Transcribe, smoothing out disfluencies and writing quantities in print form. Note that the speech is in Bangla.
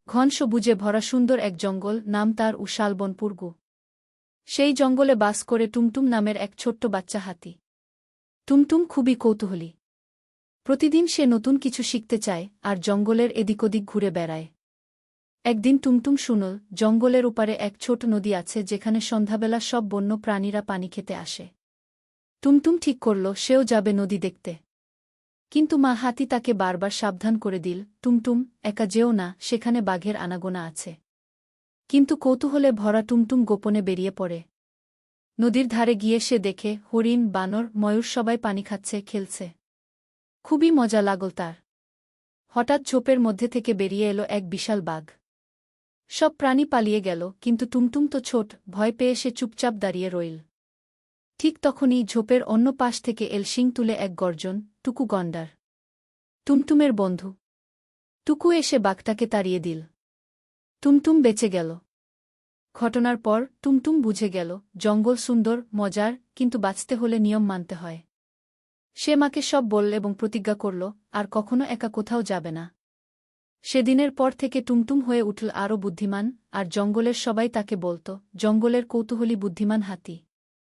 ঘন সবুজে ভরা সুন্দর এক জঙ্গল, নাম তার শালবনপুরগু। সেই জঙ্গলে বাস করে টুমটুম নামের এক ছোট্ট বাচ্চা হাতি। টুমটুম খুবই কৌতূহলী। প্রতিদিন সে নতুন কিছু শিখতে চায় আর জঙ্গলের এদিক ওদিক ঘুরে বেড়ায়। একদিন টুমটুম শুনল জঙ্গলের ওপারে এক ছোট নদী আছে যেখানে সন্ধ্যাবেলা সব বন্য প্রাণীরা পানি খেতে আসে। টুমটুম ঠিক করল সেও যাবে নদী দেখতে। কিন্তু মা হাতি তাকে বারবার সাবধান করে দিল, টুমটুম, একা যেও না, সেখানে বাঘের আনাগোনা আছে। কিন্তু কৌতূহলে ভরা টুমটুম গোপনে বেরিয়ে পড়ে। নদীর ধারে গিয়ে সে দেখে হরিণ, বানর, ময়ূর সবাই পানি খাচ্ছে, খেলছে। খুবই মজা লাগল তার। হঠাৎ ঝোপের মধ্যে থেকে বেরিয়ে এলো এক বিশাল বাঘ। সব প্রাণী পালিয়ে গেল, কিন্তু টুমটুম তো ছোট, ভয় পেয়ে সে চুপচাপ দাঁড়িয়ে রইল। ঠিক তখনই ঝোপের অন্য পাশ থেকে এল শিং তুলে এক গর্জন, টুকু গন্ডার, টুমটুমের বন্ধু। টুকু এসে বাঘটাকে তাড়িয়ে দিল। টুমটুম বেঁচে গেল। ঘটনার পর টুমটুম বুঝে গেল জঙ্গল সুন্দর, মজার, কিন্তু বাঁচতে হলে নিয়ম মানতে হয়। সে মাকে সব বলল এবং প্রতিজ্ঞা করল আর কখনো একা কোথাও যাবে না। সেদিনের পর থেকে টুমটুম হয়ে উঠল আরও বুদ্ধিমান, আর জঙ্গলের সবাই তাকে বলত জঙ্গলের কৌতূহলী বুদ্ধিমান হাতি।